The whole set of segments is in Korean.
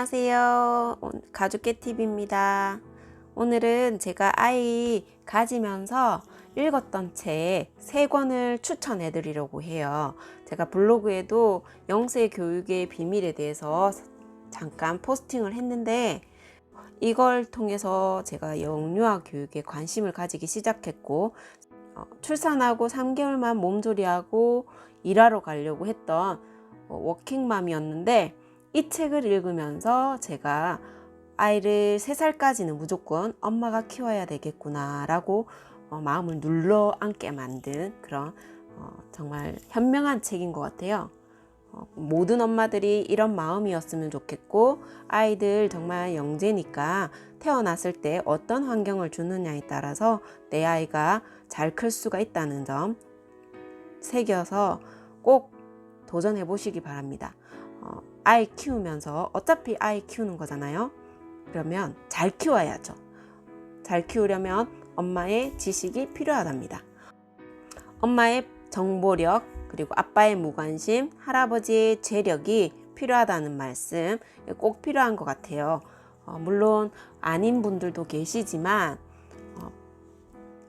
안녕하세요. 가죽깨TV입니다. 오늘은 제가 아이 가지면서 읽었던 책 3권을 추천해 드리려고 해요. 제가 블로그에도 영세 교육의 비밀에 대해서 잠깐 포스팅을 했는데, 이걸 통해서 제가 영유아 교육에 관심을 가지기 시작했고, 출산하고 3개월만 몸조리하고 일하러 가려고 했던 워킹맘이었는데, 이 책을 읽으면서 제가 아이를 3살까지는 무조건 엄마가 키워야 되겠구나 라고 마음을 눌러 앉게 만든 그런 정말 현명한 책인 것 같아요. 모든 엄마들이 이런 마음이었으면 좋겠고, 아이들 정말 영재니까 태어났을 때 어떤 환경을 주느냐에 따라서 내 아이가 잘 클 수가 있다는 점 새겨서 꼭 도전해 보시기 바랍니다. 아이 키우면서 어차피 아이 키우는 거잖아요. 그러면 잘 키워야죠. 잘 키우려면 엄마의 지식이 필요하답니다. 엄마의 정보력, 그리고 아빠의 무관심, 할아버지의 재력이 필요하다는 말씀 꼭 필요한 것 같아요. 물론 아닌 분들도 계시지만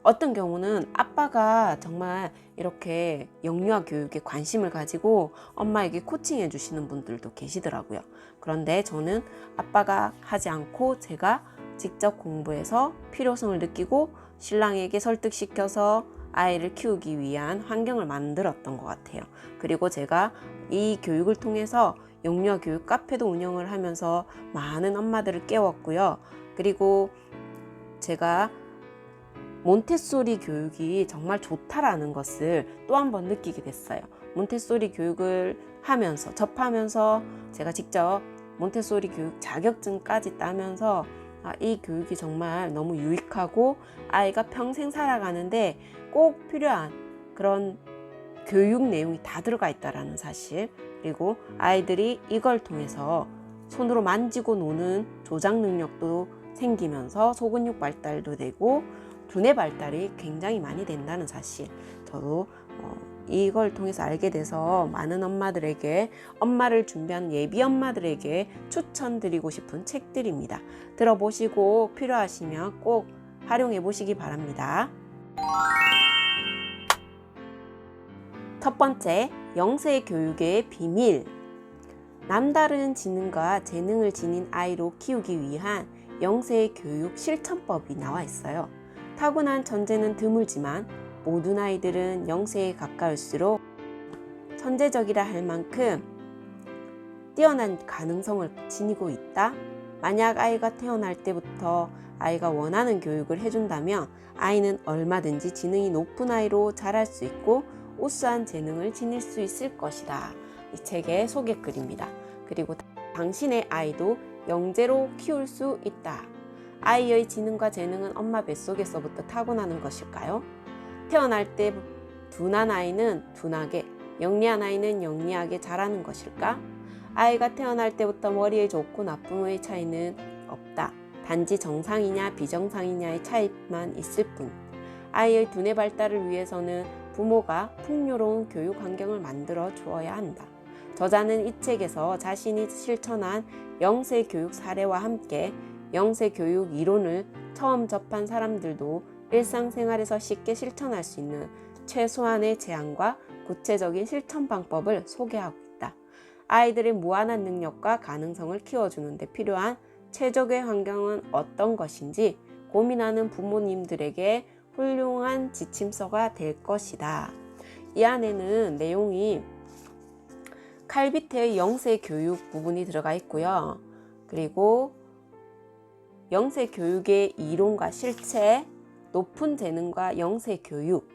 어떤 경우는 아빠가 정말 이렇게 영유아 교육에 관심을 가지고 엄마에게 코칭해 주시는 분들도 계시더라고요. 그런데 저는 아빠가 하지 않고 제가 직접 공부해서 필요성을 느끼고 신랑에게 설득시켜서 아이를 키우기 위한 환경을 만들었던 것 같아요. 그리고 제가 이 교육을 통해서 영유아 교육 카페도 운영을 하면서 많은 엄마들을 깨웠고요. 그리고 제가 몬테소리 교육이 정말 좋다라는 것을 또 한 번 느끼게 됐어요. 몬테소리 교육을 하면서 접하면서 제가 직접 몬테소리 교육 자격증까지 따면서 이 교육이 정말 너무 유익하고 아이가 평생 살아가는데 꼭 필요한 그런 교육 내용이 다 들어가 있다라는 사실, 그리고 아이들이 이걸 통해서 손으로 만지고 노는 조작 능력도 생기면서 소근육 발달도 되고 두뇌 발달이 굉장히 많이 된다는 사실, 저도 이걸 통해서 알게 돼서 많은 엄마들에게, 엄마를 준비한 예비 엄마들에게 추천드리고 싶은 책들입니다. 들어보시고 필요하시면 꼭 활용해 보시기 바랍니다. 첫 번째, 영세 교육의 비밀. 남다른 지능과 재능을 지닌 아이로 키우기 위한 영세 교육 실천법이 나와 있어요. 타고난 천재는 드물지만 모든 아이들은 영세에 가까울수록 천재적이라 할 만큼 뛰어난 가능성을 지니고 있다. 만약 아이가 태어날 때부터 아이가 원하는 교육을 해준다면 아이는 얼마든지 지능이 높은 아이로 자랄 수 있고 우수한 재능을 지닐 수 있을 것이다. 이 책의 소개글입니다. 그리고 당신의 아이도 영재로 키울 수 있다. 아이의 지능과 재능은 엄마 뱃속에서부터 타고나는 것일까요? 태어날 때 둔한 아이는 둔하게, 영리한 아이는 영리하게 자라는 것일까? 아이가 태어날 때부터 머리의 좋고 나쁨의 차이는 없다. 단지 정상이냐 비정상이냐의 차이만 있을 뿐. 아이의 두뇌 발달을 위해서는 부모가 풍요로운 교육 환경을 만들어 주어야 한다. 저자는 이 책에서 자신이 실천한 영세 교육 사례와 함께 영세 교육 이론을 처음 접한 사람들도 일상생활에서 쉽게 실천할 수 있는 최소한의 제안과 구체적인 실천 방법을 소개하고 있다. 아이들의 무한한 능력과 가능성을 키워주는 데 필요한 최적의 환경은 어떤 것인지 고민하는 부모님들에게 훌륭한 지침서가 될 것이다. 이 안에는 내용이 칼비트의 영세 교육 부분이 들어가 있고요. 그리고 영세 교육의 이론과 실체, 높은 재능과 영세 교육,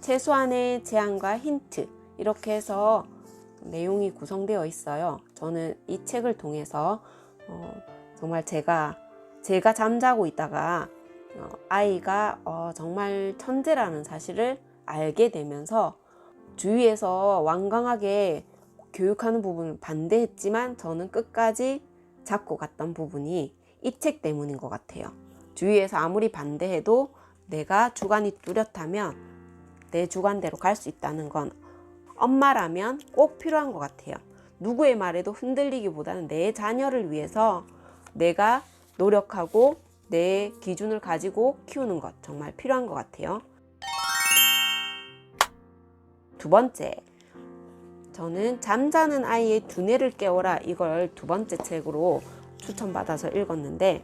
최소한의 제안과 힌트, 이렇게 해서 내용이 구성되어 있어요. 저는 이 책을 통해서 정말 제가 잠자고 있다가 아이가 정말 천재라는 사실을 알게 되면서 주위에서 완강하게 교육하는 부분을 반대했지만 저는 끝까지 잡고 갔던 부분이 이 책 때문인 것 같아요. 주위에서 아무리 반대해도 내가 주관이 뚜렷하면 내 주관대로 갈 수 있다는 건 엄마라면 꼭 필요한 것 같아요. 누구의 말에도 흔들리기보다는 내 자녀를 위해서 내가 노력하고 내 기준을 가지고 키우는 것 정말 필요한 것 같아요. 두 번째, 저는 잠자는 아이의 두뇌를 깨워라, 이걸 두 번째 책으로 추천받아서 읽었는데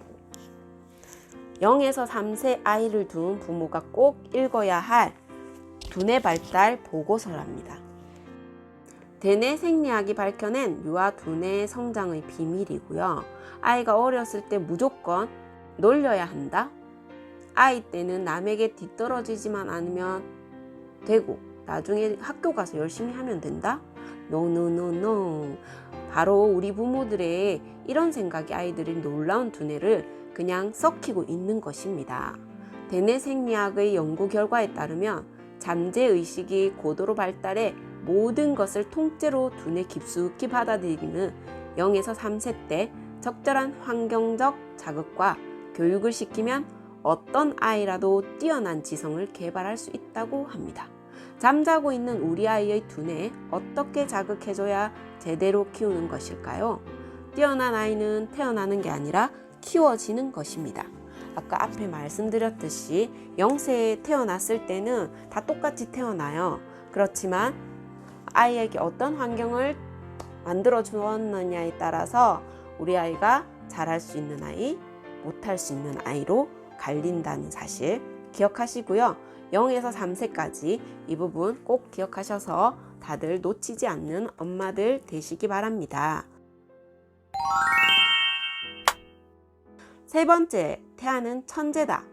0에서 3세 아이를 둔 부모가 꼭 읽어야 할 두뇌 발달 보고서랍니다. 대뇌 생리학이 밝혀낸 유아 두뇌 성장의 비밀이고요. 아이가 어렸을 때 무조건 놀려야 한다. 아이 때는 남에게 뒤떨어지지만 않으면 되고 나중에 학교 가서 열심히 하면 된다. 노노노노. 바로 우리 부모들의 이런 생각이 아이들의 놀라운 두뇌를 그냥 썩히고 있는 것입니다. 대뇌 생리학의 연구 결과에 따르면 잠재의식이 고도로 발달해 모든 것을 통째로 두뇌 깊숙이 받아들이는 0에서 3세 때 적절한 환경적 자극과 교육을 시키면 어떤 아이라도 뛰어난 지성을 개발할 수 있다고 합니다. 잠자고 있는 우리 아이의 두뇌 어떻게 자극해줘야 제대로 키우는 것일까요? 뛰어난 아이는 태어나는 게 아니라 키워지는 것입니다. 아까 앞에 말씀드렸듯이 0세에 태어났을 때는 다 똑같이 태어나요. 그렇지만 아이에게 어떤 환경을 만들어 주었느냐에 따라서 우리 아이가 잘할 수 있는 아이, 못할 수 있는 아이로 갈린다는 사실 기억하시고요. 0에서 3세까지 이 부분 꼭 기억하셔서 다들 놓치지 않는 엄마들 되시기 바랍니다. 세 번째, 태아는 천재다.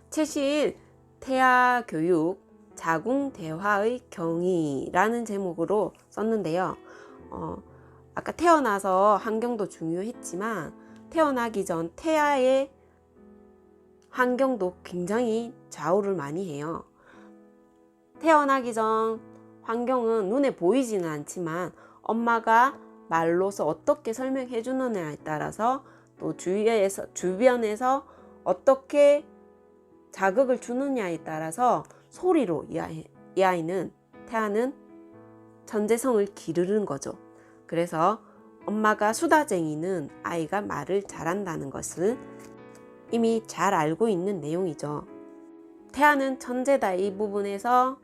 최신 태아 교육 자궁 대화의 경위라는 제목으로 썼는데요. 아까 태어나서 환경도 중요했지만 태어나기 전 태아의 환경도 굉장히 좌우를 많이 해요. 태어나기 전 환경은 눈에 보이지는 않지만 엄마가 말로서 어떻게 설명해 주느냐에 따라서 또 주변에서 어떻게 자극을 주느냐에 따라서 소리로 이 아이는 태아는 천재성을 기르는 거죠. 그래서 엄마가 수다쟁이는 아이가 말을 잘한다는 것을 이미 잘 알고 있는 내용이죠. 태아는 천재다, 이 부분에서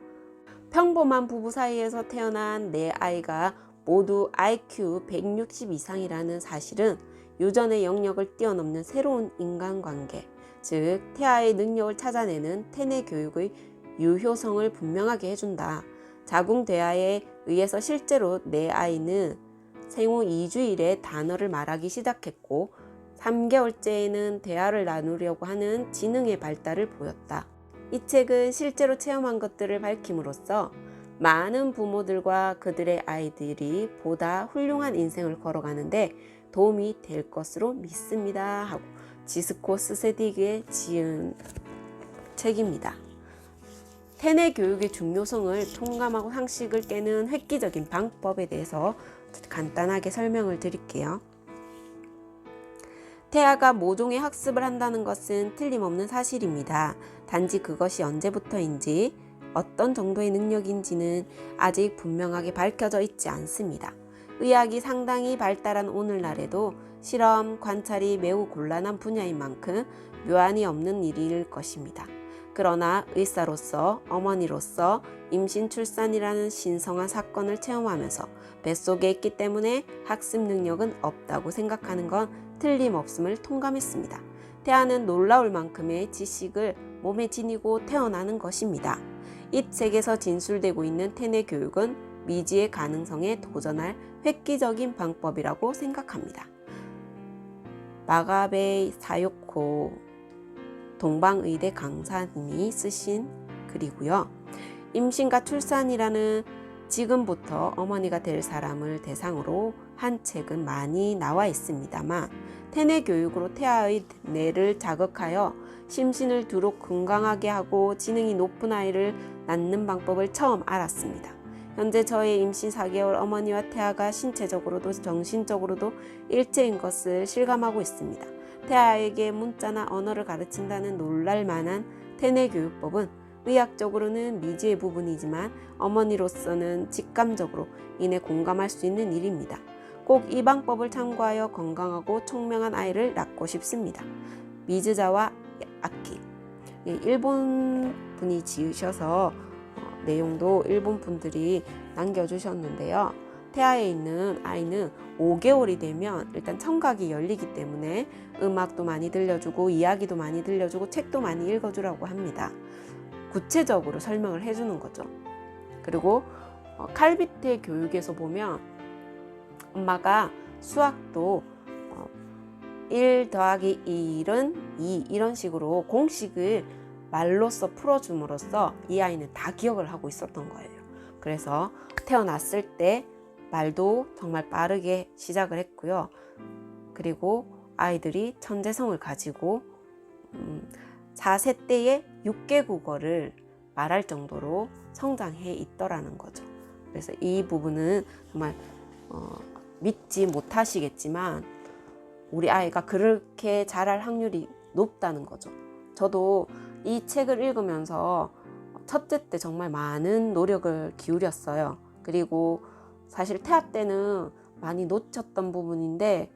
평범한 부부 사이에서 태어난 내 아이가 모두 IQ 160 이상이라는 사실은 유전의 영역을 뛰어넘는 새로운 인간관계, 즉 태아의 능력을 찾아내는 태뇌 교육의 유효성을 분명하게 해준다. 자궁 대화에 의해서 실제로 내 아이는 생후 2주일에 단어를 말하기 시작했고 3개월째에는 대화를 나누려고 하는 지능의 발달을 보였다. 이 책은 실제로 체험한 것들을 밝힘으로써 많은 부모들과 그들의 아이들이 보다 훌륭한 인생을 걸어가는데 도움이 될 것으로 믿습니다 하고 지스코 스세딕에 지은 책입니다. 태뇌 교육의 중요성을 통감하고 상식을 깨는 획기적인 방법에 대해서 간단하게 설명을 드릴게요. 태아가 모종의 학습을 한다는 것은 틀림없는 사실입니다. 단지 그것이 언제부터인지 어떤 정도의 능력인지는 아직 분명하게 밝혀져 있지 않습니다. 의학이 상당히 발달한 오늘날에도 실험, 관찰이 매우 곤란한 분야인 만큼 묘안이 없는 일일 것입니다. 그러나 의사로서, 어머니로서 임신 출산이라는 신성한 사건을 체험하면서 뱃속에 있기 때문에 학습 능력은 없다고 생각하는 건 틀림없음을 통감했습니다. 태아는 놀라울 만큼의 지식을 몸에 지니고 태어나는 것입니다. 이 책에서 진술되고 있는 태뇌 교육은 미지의 가능성에 도전할 획기적인 방법이라고 생각합니다. 마가베 사요코 동방의대 강사님이 쓰신 글이고요. 임신과 출산이라는 지금부터 어머니가 될 사람을 대상으로 한 책은 많이 나와 있습니다만 태뇌 교육으로 태아의 뇌를 자극하여 심신을 두루 건강하게 하고 지능이 높은 아이를 낳는 방법을 처음 알았습니다. 현재 저의 임신 4개월 어머니와 태아가 신체적으로도 정신적으로도 일체인 것을 실감하고 있습니다. 태아에게 문자나 언어를 가르친다는 놀랄만한 태뇌 교육법은 의학적으로는 미지의 부분이지만 어머니로서는 직감적으로 이내 공감할 수 있는 일입니다. 꼭 이 방법을 참고하여 건강하고 총명한 아이를 낳고 싶습니다. 미즈자와 아키, 일본 분이 지으셔서 내용도 일본 분들이 남겨주셨는데요. 태아에 있는 아이는 5개월이 되면 일단 청각이 열리기 때문에 음악도 많이 들려주고 이야기도 많이 들려주고 책도 많이 읽어주라고 합니다. 구체적으로 설명을 해주는 거죠. 그리고 칼비태 교육에서 보면 엄마가 수학도 1 더하기 1은 2 이런 식으로 공식을 말로써 풀어줌으로써 이 아이는 다 기억을 하고 있었던 거예요. 그래서 태어났을 때 말도 정말 빠르게 시작을 했고요. 그리고 아이들이 천재성을 가지고 4세 때에 6개 국어를 말할 정도로 성장해 있더라는 거죠. 그래서 이 부분은 정말 믿지 못하시겠지만 우리 아이가 그렇게 자랄 확률이 높다는 거죠. 저도 이 책을 읽으면서 첫째 때 정말 많은 노력을 기울였어요. 그리고 사실 태아 때는 많이 놓쳤던 부분인데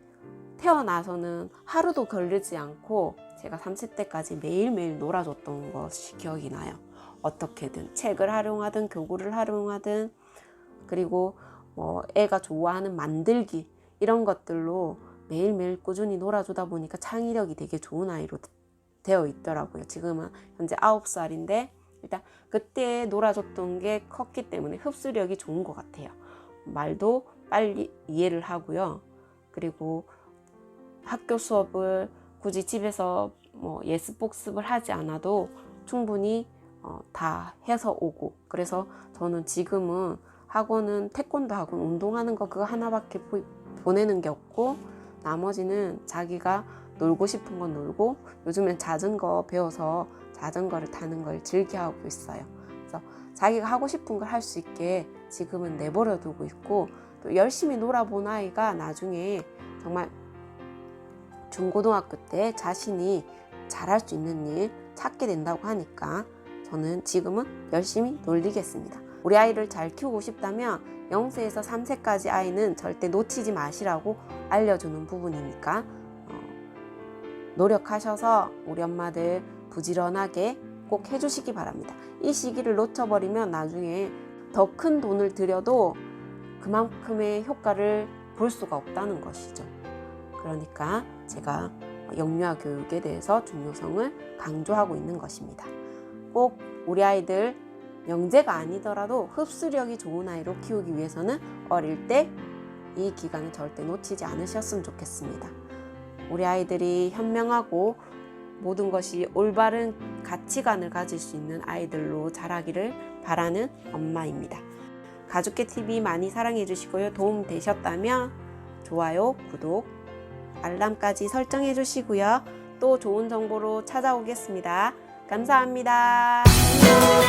태어나서는 하루도 걸리지 않고 제가 3세 때까지 매일매일 놀아줬던 것이 기억이 나요. 어떻게든 책을 활용하든 교구를 활용하든 그리고 애가 좋아하는 만들기 이런 것들로 매일매일 꾸준히 놀아주다 보니까 창의력이 되게 좋은 아이로 되어 있더라고요. 지금은 현재 9살인데 일단 그때 놀아줬던 게 컸기 때문에 흡수력이 좋은 것 같아요. 말도 빨리 이해를 하고요. 그리고 학교 수업을 굳이 집에서 예습 복습을 하지 않아도 충분히 다 해서 오고, 그래서 저는 지금은 학원은 태권도 학원 운동하는 거 그거 하나밖에 보내는 게 없고 나머지는 자기가 놀고 싶은 건 놀고, 요즘엔 자전거 배워서 자전거를 타는 걸 즐겨하고 있어요. 그래서 자기가 하고 싶은 걸 할 수 있게 지금은 내버려 두고 있고, 또 열심히 놀아본 아이가 나중에 정말 중고등학교 때 자신이 잘할 수 있는 일 찾게 된다고 하니까 저는 지금은 열심히 놀리겠습니다. 우리 아이를 잘 키우고 싶다면 0세에서 3세까지 아이는 절대 놓치지 마시라고 알려주는 부분이니까 노력하셔서 우리 엄마들 부지런하게 꼭 해주시기 바랍니다. 이 시기를 놓쳐버리면 나중에 더 큰 돈을 들여도 그만큼의 효과를 볼 수가 없다는 것이죠. 그러니까 제가 영유아 교육에 대해서 중요성을 강조하고 있는 것입니다. 꼭 우리 아이들 영재가 아니더라도 흡수력이 좋은 아이로 키우기 위해서는 어릴 때 이 기간을 절대 놓치지 않으셨으면 좋겠습니다. 우리 아이들이 현명하고 모든 것이 올바른 가치관을 가질 수 있는 아이들로 자라기를 바라는 엄마입니다. 가족계TV 많이 사랑해 주시고요. 도움 되셨다면 좋아요, 구독, 알람까지 설정해 주시고요. 또 좋은 정보로 찾아오겠습니다. 감사합니다. 안녕.